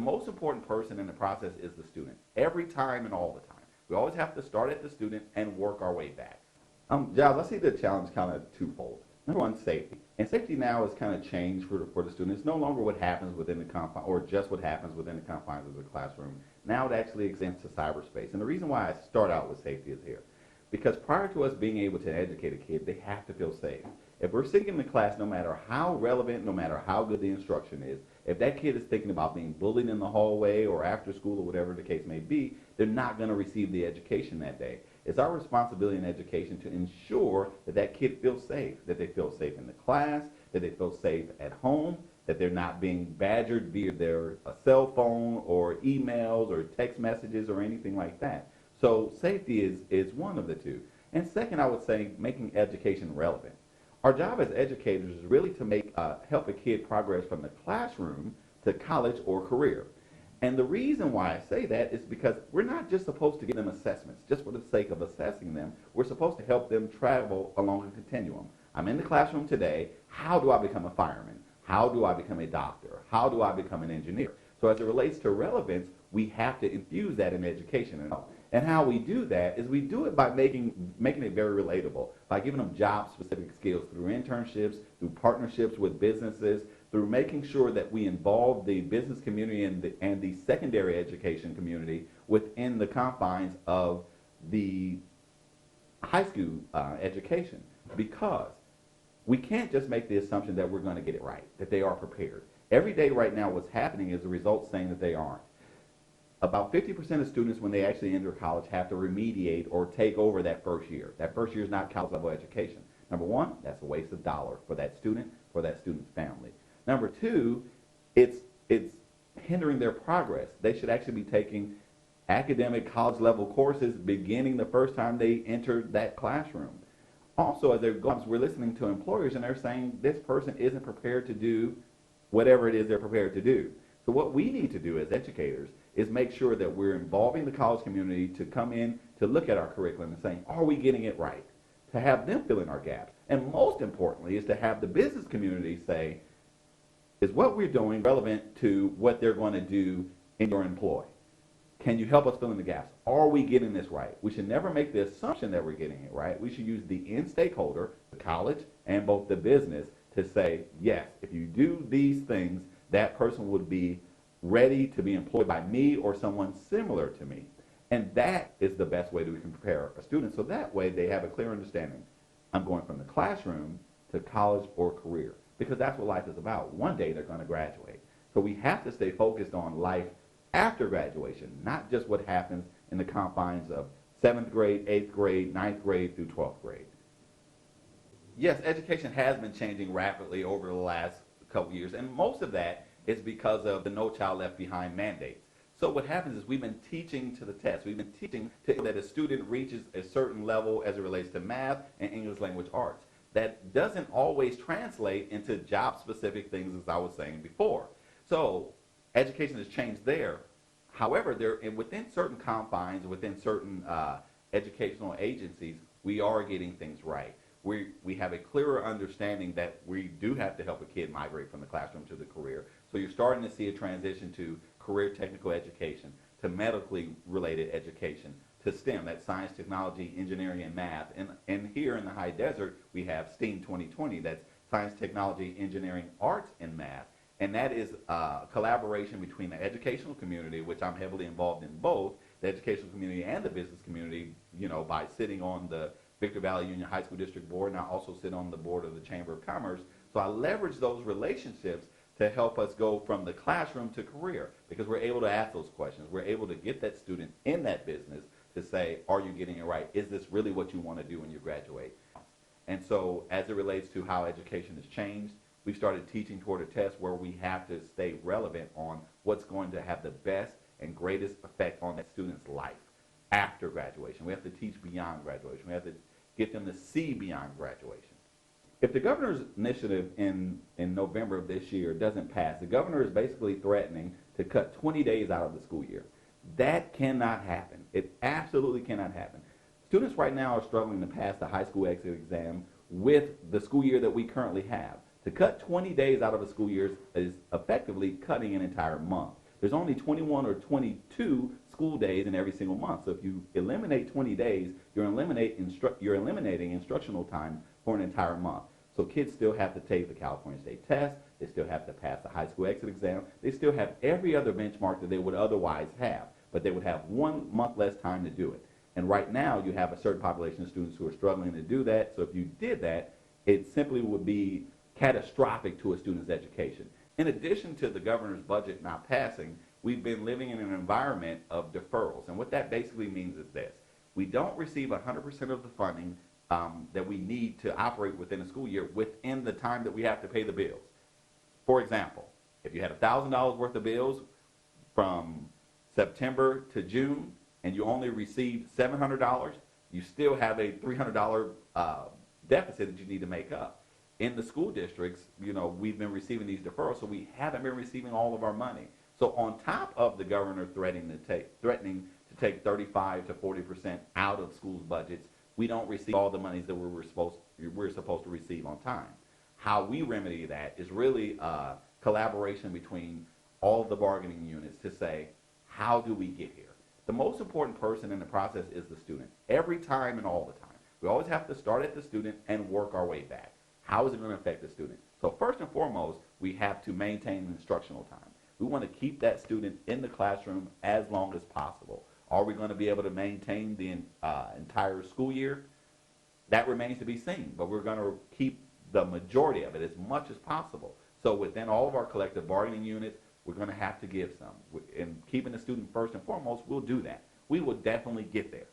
most important person in the process is the student, every time and all the time. We always have to start at the student and work our way back. Giles, I see the challenge kind of twofold. Number one, safety. And safety now has kind of changed for the student. It's no longer what happens within the confines, or just what happens within the confines of the classroom. Now it actually extends to cyberspace. And the reason why I start out with safety is here. Because prior to us being able to educate a kid, they have to feel safe. If we're sitting in the class, no matter how relevant, no matter how good the instruction is, if that kid is thinking about being bullied in the hallway or after school or whatever the case may be, they're not going to receive the education that day. It's our responsibility in education to ensure that that kid feels safe, that they feel safe in the class, that they feel safe at home, that they're not being badgered via their cell phone or emails or text messages or anything like that. So safety is one of the two. And second, I would say making education relevant. Our job as educators is really to help a kid progress from the classroom to college or career. And the reason why I say that is because we're not just supposed to give them assessments just for the sake of assessing them. We're supposed to help them travel along a continuum. I'm in the classroom today. How do I become a fireman? How do I become a doctor? How do I become an engineer? So as it relates to relevance, we have to infuse that in education. And how we do that is we do it by making it very relatable, by giving them job-specific skills through internships, through partnerships with businesses, through making sure that we involve the business community and the secondary education community within the confines of the high school education. Because we can't just make the assumption that we're going to get it right, that they are prepared. Every day right now what's happening is the results saying that they aren't. About 50% of students, when they actually enter college, have to remediate or take over that first year. That first year is not college level education. Number one, that's a waste of dollars for that student's family. Number two, it's hindering their progress. They should actually be taking academic college level courses beginning the first time they enter that classroom. Also, as they're going, we're listening to employers and they're saying this person isn't prepared to do whatever it is they're prepared to do. So what we need to do as educators is make sure that we're involving the college community to come in to look at our curriculum and saying, are we getting it right? To have them fill in our gaps. And most importantly is to have the business community say, is what we're doing relevant to what they're going to do in your employ? Can you help us fill in the gaps? Are we getting this right? We should never make the assumption that we're getting it right. We should use the end stakeholder, the college, and both the business to say, yes, if you do these things, that person would be ready to be employed by me or someone similar to me. And that is the best way that we can prepare a student. So that way they have a clear understanding. I'm going from the classroom to college or career, because that's what life is about. One day they're going to graduate. So we have to stay focused on life after graduation, not just what happens in the confines of 7th grade, 8th grade, 9th grade through 12th grade. Yes, education has been changing rapidly over the last couple years, and most of that is because of the No Child Left Behind mandates. So what happens is we've been teaching to the test. We've been teaching that a student reaches a certain level as it relates to math and English language arts. That doesn't always translate into job-specific things, as I was saying before. So education has changed there. However, within certain confines, within certain educational agencies, we are getting things right. We have a clearer understanding that we do have to help a kid migrate from the classroom to the career. So you're starting to see a transition to career technical education, to medically related education, to STEM, that's science, technology, engineering, and math. And here in the high desert, we have STEAM 2020, that's science, technology, engineering, arts, and math. And that is a collaboration between the educational community, which I'm heavily involved in both, the educational community and the business community, by sitting on the Victor Valley Union High School District Board, and I also sit on the board of the Chamber of Commerce. So I leverage those relationships to help us go from the classroom to career, because we're able to ask those questions. We're able to get that student in that business to say, are you getting it right? Is this really what you want to do when you graduate? And so as it relates to how education has changed, we've started teaching toward a test where we have to stay relevant on what's going to have the best and greatest effect on that student's life after graduation. We have to teach beyond graduation. We have to get them to see beyond graduation. If the governor's initiative in November of this year doesn't pass, the governor is basically threatening to cut 20 days out of the school year. That cannot happen. It absolutely cannot happen. Students right now are struggling to pass the high school exit exam with the school year that we currently have. To cut 20 days out of a school year is effectively cutting an entire month. There's only 21 or 22 school days in every single month. So if you eliminate 20 days, you're eliminating instructional time for an entire month. So kids still have to take the California State test. They still have to pass the high school exit exam. They still have every other benchmark that they would otherwise have, but they would have 1 month less time to do it. And right now, you have a certain population of students who are struggling to do that. So if you did that, it simply would be catastrophic to a student's education. In addition to the governor's budget not passing, we've been living in an environment of deferrals. And what that basically means is this. We don't receive 100% of the funding that we need to operate within a school year within the time that we have to pay the bills. For example, if you had $1,000 worth of bills from September to June and you only received $700, you still have a $300 deficit that you need to make up. In the school districts, we've been receiving these deferrals, so we haven't been receiving all of our money. So on top of the governor threatening to take 35 to 40% out of schools' budgets, we don't receive all the monies that we're supposed to receive on time. How we remedy that is really a collaboration between all of the bargaining units to say, how do we get here? The most important person in the process is the student, every time and all the time. We always have to start at the student and work our way back. How is it going to affect the student? So first and foremost, we have to maintain instructional time. We want to keep that student in the classroom as long as possible. Are we going to be able to maintain the entire school year? That remains to be seen, but we're going to keep the majority of it as much as possible. So within all of our collective bargaining units, we're going to have to give some. In keeping the student first and foremost, we'll do that. We will definitely get there.